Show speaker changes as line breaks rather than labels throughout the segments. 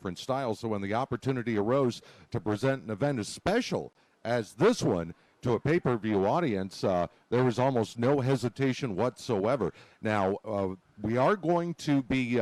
different styles. So when the opportunity arose to present an event as special as this one to a pay-per-view audience, there was almost no hesitation whatsoever. Now, we are going to be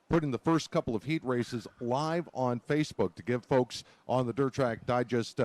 putting the first couple of heat races live on Facebook to give folks on the Dirt Track Digest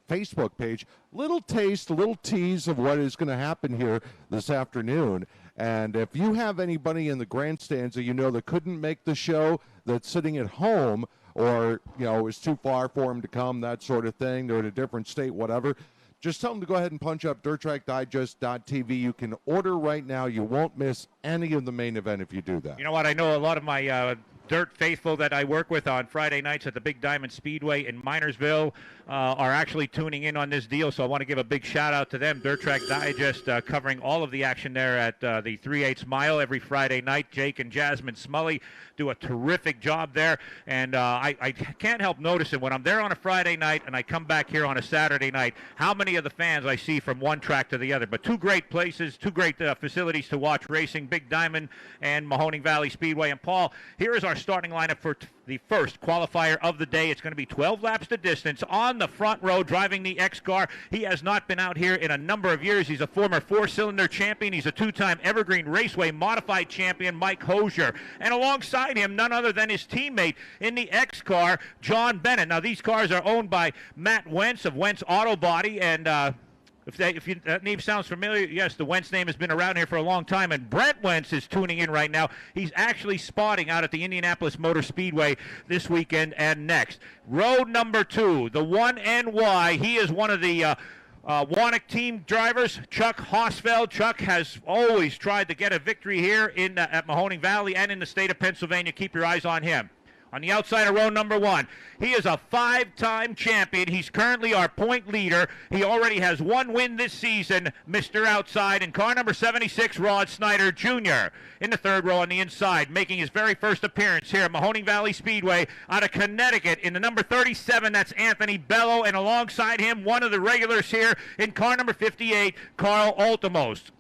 Facebook page little taste, a little tease of what is going to happen here this afternoon. And if you have anybody in the grandstands that you know that couldn't make the show, that's sitting at home, or is too far for them to come, that sort of thing, they're in a different state, whatever, just tell them to go ahead and punch up DirtTrackDigest.tv. You can order right now. You won't miss any of the main event if you do that.
You know what? I know a lot of my dirt faithful that I work with on Friday nights at the Big Diamond Speedway in Minersville are actually tuning in on this deal, so I want to give a big shout out to them. Dirt Track Digest covering all of the action there at the 3/8 mile every Friday night. Jake and Jasmine Smully do a terrific job there, and I can't help noticing when I'm there on a Friday night and I come back here on a Saturday night, how many of the fans I see from one track to the other. But two great places, two great facilities to watch racing, Big Diamond and Mahoning Valley Speedway. And Paul, here is our starting lineup for the first qualifier of the day. It's going to be 12 laps to distance on the front row, driving the X car. He has not been out here in a number of years. He's a former four-cylinder champion. He's a two-time Evergreen Raceway modified champion, Mike Hosier. And alongside him, none other than his teammate in the X car, John Bennett. Now, these cars are owned by Matt Wentz of Wentz Auto Body, and if that name sounds familiar, yes, the Wentz name has been around here for a long time, and Brent Wentz is tuning in right now. He's actually spotting out at the Indianapolis Motor Speedway this weekend and next. Road number 2, the 1NY. He is one of the Wannick team drivers, Chuck Haasfeld. Chuck has always tried to get a victory here at Mahoning Valley and in the state of Pennsylvania. Keep your eyes on him. On the outside of row number 1, he is a 5-time champion. He's currently our point leader. He already has 1 win this season, Mr. Outside, in car number 76, Rod Snyder Jr. In the 3rd row on the inside, making his very first appearance here at Mahoning Valley Speedway out of Connecticut in the number 37, that's Anthony Bello, and alongside him, one of the regulars here in car number 58, Carl Altomos.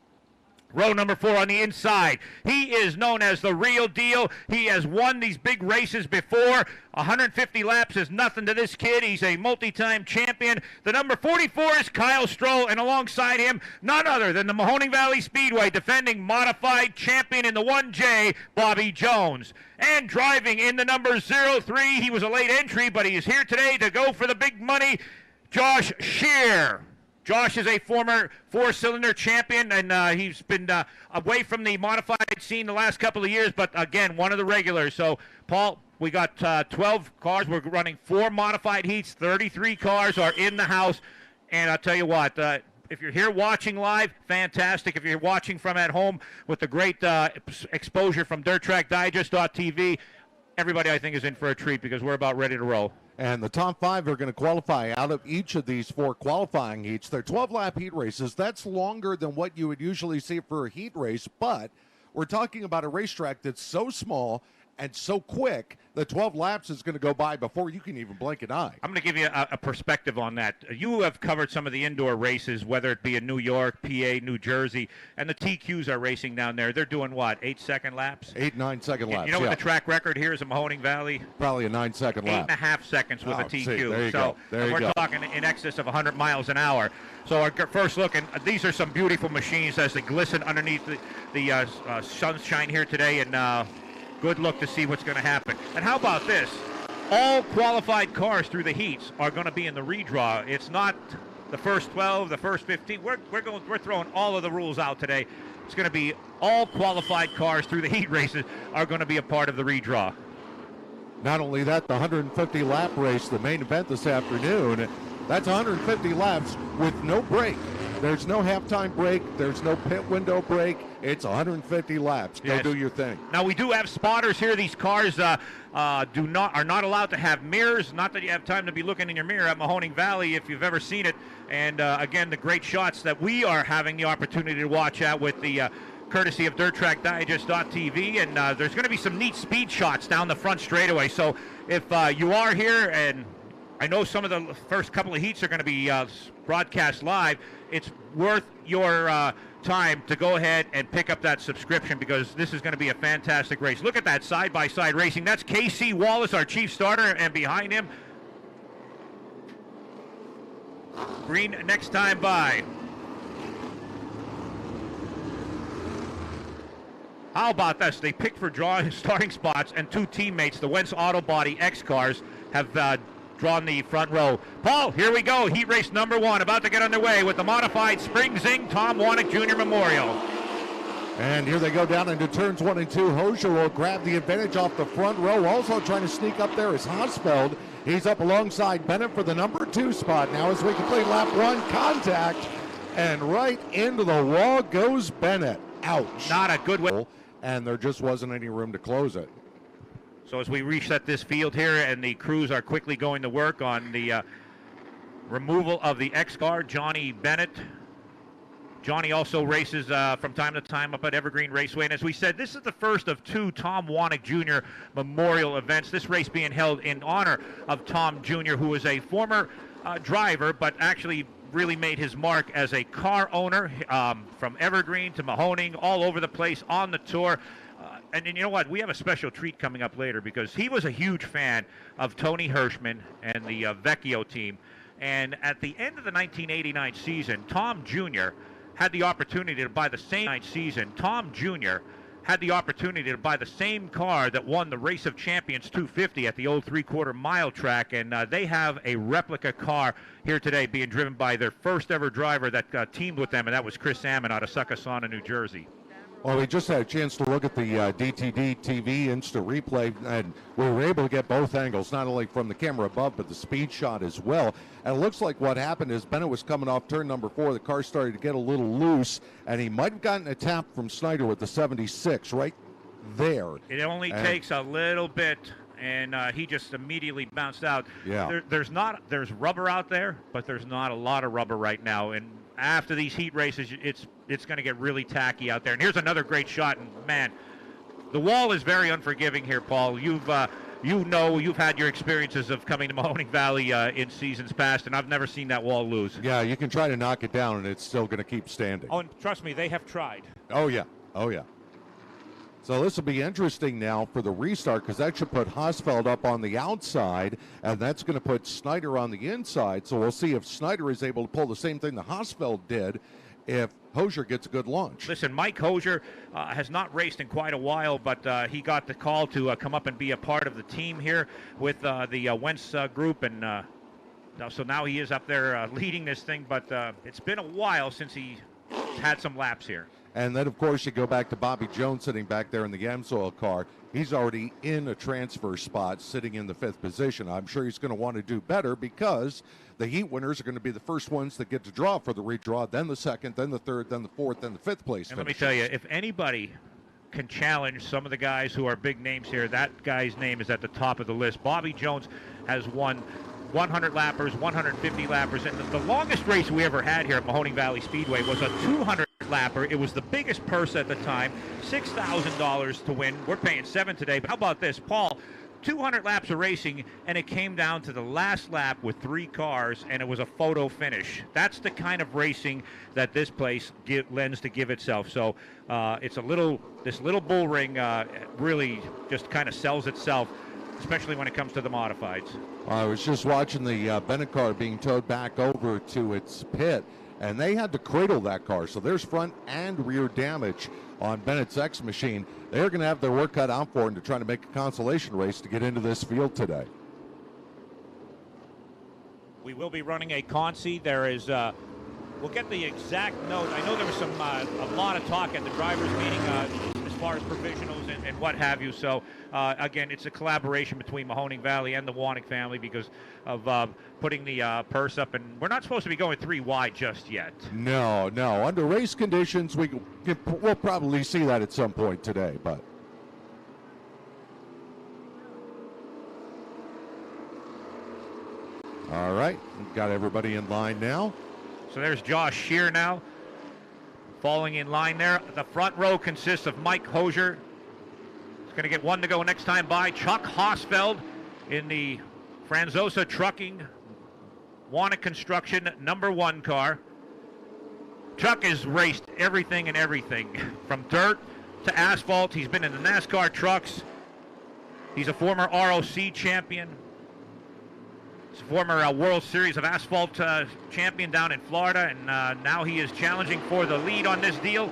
Row number 4 on the inside. He is known as the real deal. He has won these big races before. 150 laps is nothing to this kid. He's a multi-time champion. The number 44 is Kyle Stroll, and alongside him, none other than the Mahoning Valley Speedway defending modified champion in the 1J, Bobby Jones. And driving in the number 03, he was a late entry, but he is here today to go for the big money, Josh Shearer. Josh is a former 4-cylinder champion, and he's been away from the modified scene the last couple of years, but again, one of the regulars. So, Paul, we got 12 cars. We're running 4 modified heats. 33 cars are in the house. And I'll tell you what, if you're here watching live, fantastic. If you're watching from at home with the great exposure from DirtTrackDigest.tv, everybody, I think, is in for a treat because we're about ready to roll.
And the top 5 are going to qualify out of each of these 4 qualifying heats. They're 12-lap heat races. That's longer than what you would usually see for a heat race, but we're talking about a racetrack that's so small and so quick that 12 laps is going to go by before you can even blink an eye.
I'm going to give you a perspective on that. You have covered some of the indoor races, whether it be in New York, PA, New Jersey, and the TQs are racing down there. They're doing what, 8-second laps?
8, 9-second laps,
You know what the track record here is in Mahoning Valley?
Probably a 9-second lap.
8.5 seconds with a TQ.
See, there you go. There you
we're
go.
talking in excess of 100 miles an hour. So our first look, and these are some beautiful machines as they glisten underneath the sunshine here today, and good look to see what's going to happen. And how about this? All qualified cars through the heats are going to be in the redraw. It's not the first 12, the first 15. We're throwing all of the rules out today. It's going to be all qualified cars through the heat races are going to be a part of the redraw.
Not only that, the 150-lap race, the main event this afternoon, that's 150 laps with no break. There's no halftime break. There's no pit window break. It's 150 laps. Go do your thing.
Now, we do have spotters here. These cars are not allowed to have mirrors. Not that you have time to be looking in your mirror at Mahoning Valley if you've ever seen it. And, again, the great shots that we are having the opportunity to watch at with the courtesy of DirtTrackDigest.tv. And there's going to be some neat speed shots down the front straightaway. So if you are here, and I know some of the first couple of heats are going to be broadcast live, it's worth your time to go ahead and pick up that subscription, because this is going to be a fantastic race. Look at that side-by-side racing. That's KC Wallace, our chief starter, and behind him, green next time by. How about this? They picked for starting spots, and two teammates, the Wentz Auto Body X cars, have drawn the front row. Paul, here we go. Heat race number 1 about to get underway with the modified Spring Zing Tom Wanek Jr. Memorial.
And here they go down into turns 1 and 2. Hosier will grab the advantage off the front row. Also trying to sneak up there is Haasfeld. He's up alongside Bennett for the number 2 spot. Now as we complete lap 1, contact, and right into the wall goes Bennett. Ouch.
Not a good way.
And there just wasn't any room to close it.
So as we reset this field here, and the crews are quickly going to work on the removal of the X car, Johnny Bennett. Johnny also races from time to time up at Evergreen Raceway. And as we said, this is the first of 2 Tom Wanek Jr. Memorial events. This race being held in honor of Tom Jr., who was a former driver, but actually really made his mark as a car owner from Evergreen to Mahoning, all over the place on the tour. And you know what? We have a special treat coming up later, because he was a huge fan of Tony Hirschman and the Vecchio team. And at the end of the 1989 season, Tom Jr. had the opportunity to buy the same car that won the Race of Champions 250 at the old 3/4 mile track, and they have a replica car here today being driven by their first ever driver that teamed with them, and that was Chris Salmon out of Succasauna, New Jersey.
Well, we just had a chance to look at the DTD TV Insta Replay, and we were able to get both angles, not only from the camera above, but the speed shot as well. And it looks like what happened is Bennett was coming off turn number 4. The car started to get a little loose, and he might have gotten a tap from Snyder with the 76 right there.
It only takes a little bit, and he just immediately bounced out.
Yeah.
There's rubber out there, but there's not a lot of rubber right now. And after these heat races, it's going to get really tacky out there. And here's another great shot. And man, the wall is very unforgiving here, Paul. You've had your experiences of coming to Mahoning Valley in seasons past, and I've never seen that wall lose.
Yeah, you can try to knock it down, and it's still going to keep standing.
Oh, and trust me, they have tried.
Oh yeah. So this will be interesting now for the restart, because that should put Haasfeld up on the outside, and that's going to put Snyder on the inside. So we'll see if Snyder is able to pull the same thing that Haasfeld did if Hosier gets a good launch.
Listen, Mike Hosier has not raced in quite a while, but he got the call to come up and be a part of the team here with the Wentz group, and so now he is up there leading this thing, but it's been a while since he had some laps here.
And then, of course, you go back to Bobby Jones sitting back there in the Amsoil car. He's already in a transfer spot, sitting in the 5th position. I'm sure he's going to want to do better, because the heat winners are going to be the first ones that get to draw for the redraw, then the 2nd, then the 3rd, then the 4th, then the 5th place.
And let me tell you, if anybody can challenge some of the guys who are big names here, that guy's name is at the top of the list. Bobby Jones has won 100 lappers, 150 lappers, and the longest race we ever had here at Mahoning Valley Speedway was a 200 lapper. It was the biggest purse at the time, $6,000 to win. We're paying $7,000 today, but how about this, Paul? 200 laps of racing, and it came down to the last lap with 3 cars, and it was a photo finish. That's the kind of racing that this place lends to give itself. So it's this little bull ring really just kind of sells itself, especially when it comes to the modifieds.
I was just watching the Bennett car being towed back over to its pit, and they had to cradle that car. So there's front and rear damage on Bennett's X machine. They're going to have their work cut out for them to try to make a consolation race to get into this field today.
We will be running a consi. There is, we'll get the exact note. I know there was a lot of talk at the drivers' meeting as far as provisionals and what have you. So again, it's a collaboration between Mahoning Valley and the Wanek family because of putting the purse up, and we're not supposed to be going 3 wide just yet.
No. Under race conditions, we'll probably see that at some point today, but. All right, we've got everybody in line now.
So there's Josh Shearer now, falling in line there. The front row consists of Mike Hosier. He's going to get 1 to go next time by. Chuck Haasfeld in the Franzosa Trucking Wanek Construction #1 car. Chuck has raced everything and everything, from dirt to asphalt. He's been in the NASCAR trucks. He's a former ROC champion. He's a former World Series of Asphalt champion down in Florida, and now he is challenging for the lead on this deal.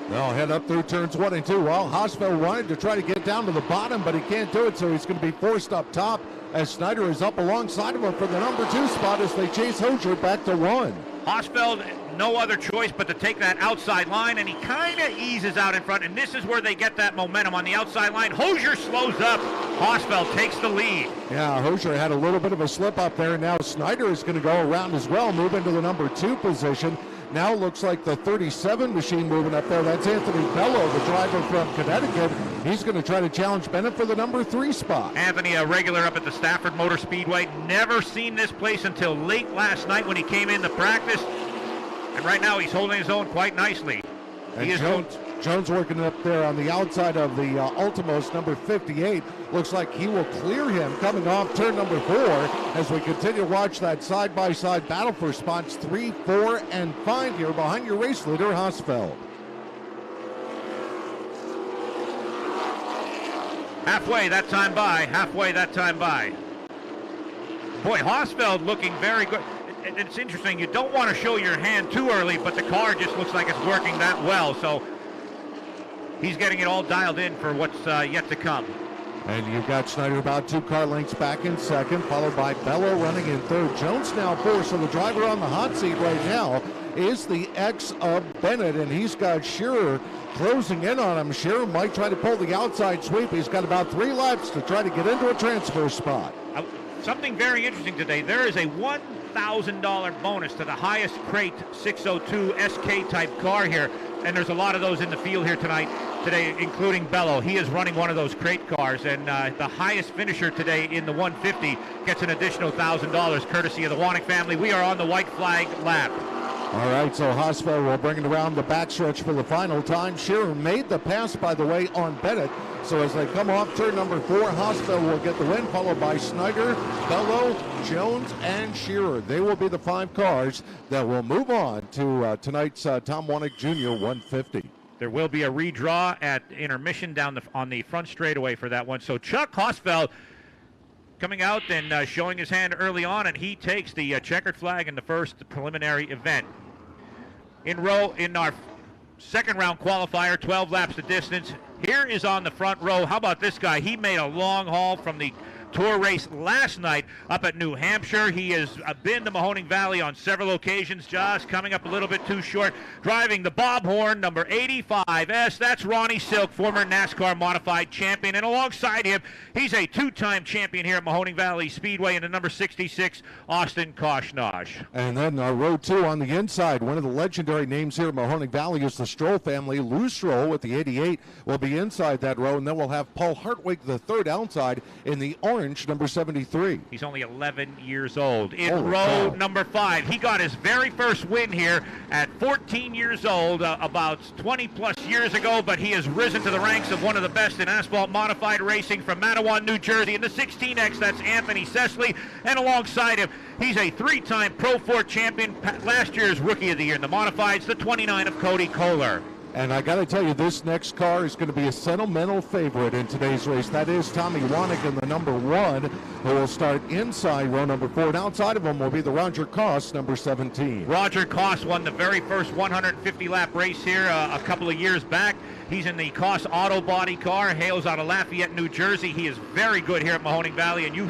They'll head up through turns 1 and 2. Well, Haasfeld wanted to try to get down to the bottom, but he can't do it, so he's going to be forced up top as Snyder is up alongside of him for the number 2 spot as they chase Hosier back to 1.
Haasfeld, no other choice but to take that outside line, and he kind of eases out in front, and this is where they get that momentum on the outside line. Hosier slows up. Haasfeld takes the lead.
Yeah, Hosier had a little bit of a slip up there. Now Snyder is going to go around as well, move into the number 2 position. Now looks like the 37 machine moving up there. That's Anthony Bello, the driver from Connecticut. He's going to try to challenge Bennett for the number 3 spot.
Anthony, a regular up at the Stafford Motor Speedway. Never seen this place until late last night when he came in to practice. And right now he's holding his own quite nicely.
And Jones working up there on the outside of the Ultimos, number 58. Looks like he will clear him coming off turn number 4 as we continue to watch that side-by-side battle for spots 3, 4, and 5 here behind your race leader, Haasfeld.
Halfway that time by. Boy, Haasfeld looking very good. It's interesting, you don't want to show your hand too early, but the car just looks like it's working that well, so he's getting it all dialed in for what's yet to come.
And you've got Snyder about 2 car lengths back in second, followed by Bello running in third. Jones now 4, so the driver on the hot seat right now is the ex of Bennett, and he's got Shearer closing in on him. Shearer might try to pull the outside sweep. He's got about 3 laps to try to get into a transfer spot.
Something very interesting today. There is a $1,000 bonus to the highest crate 602 SK type car here, and there's a lot of those in the field here today, including Bello. He is running one of those crate cars, and the highest finisher today in the 150 gets an additional $1,000 courtesy of the Mahoning family. We are on the white flag lap.
All right, so Haasfeld will bring it around the backstretch for the final time. Shearer made the pass, by the way, on Bennett. So as they come off turn number 4, Haasfeld will get the win, followed by Snyder, Bello, Jones, and Shearer. They will be the 5 cars that will move on to tonight's Tom Warnick Jr. 150.
There will be a redraw at intermission down on the front straightaway for that one. So Chuck Haasfeld coming out and showing his hand early on, and he takes the checkered flag in the first preliminary event. In our second round qualifier, 12 laps the distance. Here is on the front row. How about this guy? He made a long haul from the Tour race last night up at New Hampshire. He has been to Mahoning Valley on several occasions, just coming up a little bit too short. Driving the Bob Horn, number 85S. That's Ronnie Silk, former NASCAR modified champion. And alongside him, he's a 2-time champion here at Mahoning Valley Speedway in the number 66, Austin Koshnosh.
And then row 2 on the inside. One of the legendary names here at Mahoning Valley is the Stroll family. Lou Stroll with the 88 will be inside that row. And then we'll have Paul Hartwig, the third outside in the orange, number 73.
He's only 11 years old. In row number 5, he got his very first win here at 14 years old, about 20 plus years ago, but he has risen to the ranks of one of the best in asphalt modified racing from Matawan, New Jersey. In the 16X, that's Anthony Cecily, and alongside him, he's a 3-time Pro 4 champion, last year's Rookie of the Year in the modifieds, the 29 of Cody Kohler.
And I got to tell you, this next car is going to be a sentimental favorite in today's race. That is Tommy Wanick in the number 1, who will start inside row number 4. And outside of him will be the Roger Koss, number 17.
Roger Koss won the very first 150-lap race here a couple of years back. He's in the Koss Auto Body car, hails out of Lafayette, New Jersey. He is very good here at Mahoning Valley, and you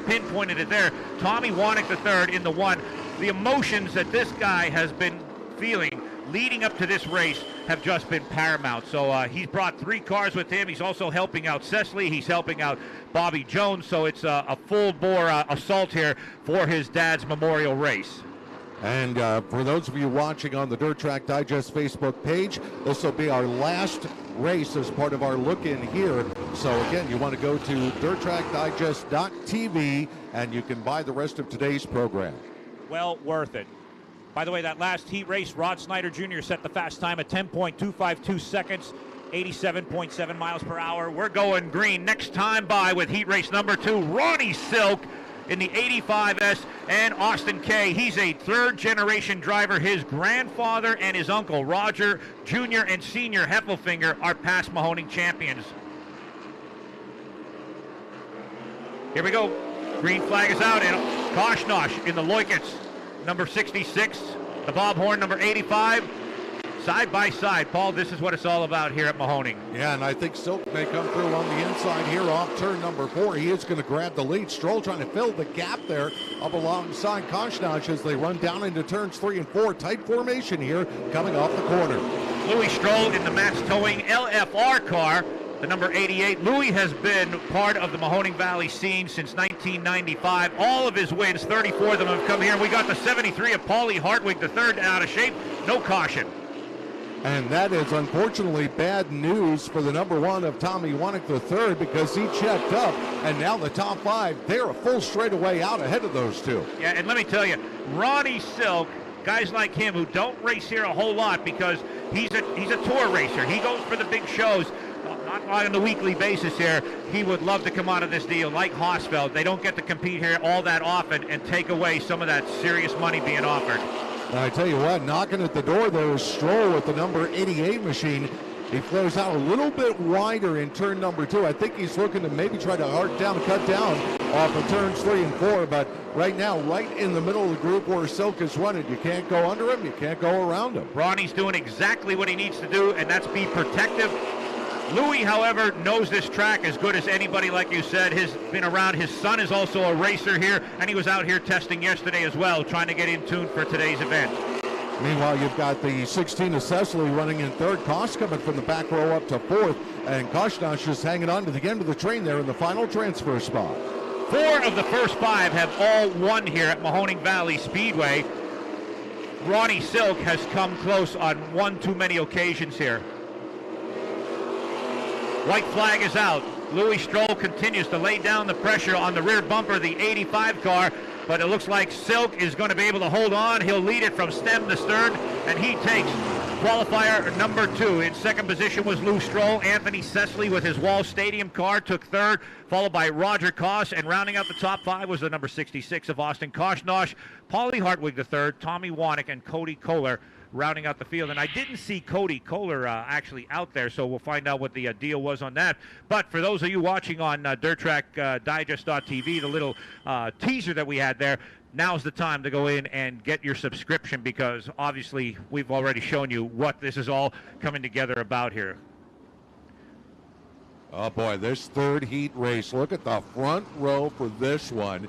pinpointed it there. Tommy Wanick III in the 1. The emotions that this guy has been feeling leading up to this race have just been paramount. So he's brought 3 cars with him. He's also helping out Cecily. He's helping out Bobby Jones. So it's a full-bore assault here for his dad's memorial race.
And for those of you watching on the Dirt Track Digest Facebook page, this will be our last race as part of our look-in here. So again, you want to go to dirttrackdigest.tv and you can buy the rest of today's program.
Well worth it. By the way, that last heat race, Rod Snyder Jr. set the fast time at 10.252 seconds, 87.7 miles per hour. We're going green next time by with heat race number 2, Ronnie Silk. in the 85S, and Austin Kay. He's a third-generation driver. His grandfather and his uncle, Roger Jr. and Senior Heffelfinger, are past Mahoning champions. Here we go. Green flag is out, and Koshnosh in the Leukens, number 66. The Bob Horn, number 85. Side by side. Paul, this is what it's all about here at Mahoning.
Yeah, and I think Silk may come through on the inside here off turn number 4. He is going to grab the lead. Stroll trying to fill the gap there up alongside Koshnosh as they run down into turns 3 and 4. Tight formation here coming off the corner.
Louis Stroll in the Matt's Towing LFR car, the number 88. Louis has been part of the Mahoning Valley scene since 1995. All of his wins, 34 of them have come here. We got the 73 of Paulie Hartwig, the third, out of shape. No caution.
And that is unfortunately bad news for the number 1 of Tommy Wanick III, because he checked up, and now the top 5, they're a full straightaway out ahead of those two.
Yeah, and let me tell you, Ronnie Silk, guys like him who don't race here a whole lot because he's a tour racer. He goes for the big shows. Not on a weekly basis here. He would love to come out of this deal like Haasfeld. They don't get to compete here all that often and take away some of that serious money being offered.
And I tell you what, knocking at the door there is Stroll with the number 88 machine. He flows out a little bit wider in turn number 2. I think he's looking to maybe try to cut down off of turns 3 and 4. But right now, right in the middle of the group where Silk is running, you can't go under him, you can't go around him.
Ronnie's doing exactly what he needs to do, and that's be protective. Louis, however, knows this track as good as anybody, like you said. Has been around. His son is also a racer here, and he was out here testing yesterday as well, trying to get in tune for today's event.
Meanwhile, you've got the 16 of Cecily running in third. Kosh coming from the back row up to fourth, and Koshnosh just hanging on to the end of the train there in the final transfer spot.
4 of the first 5 have all won here at Mahoning Valley Speedway. Ronnie Silk has come close on one too many occasions here. White flag is out. Louis Stroll continues to lay down the pressure on the rear bumper of the 85 car, but it looks like Silk is going to be able to hold on. He'll lead it from stem to stern, and he takes qualifier number 2. In second position was Lou Stroll. Anthony Cecily with his Wall Stadium car took third, followed by Roger Koss, and rounding out the top 5 was the number 66 of Austin Koshnosh, Paulie Hartwig III, Tommy Wanick, and Cody Kohler rounding out the field. And I didn't see Cody Kohler actually out there, so we'll find out what the deal was on that. But for those of you watching on DirtTrackDigest.tv, the little teaser that we had there, now's the time to go in and get your subscription, because obviously we've already shown you what this is all coming together about here.
Oh boy, this third heat race, look at the front row for this one.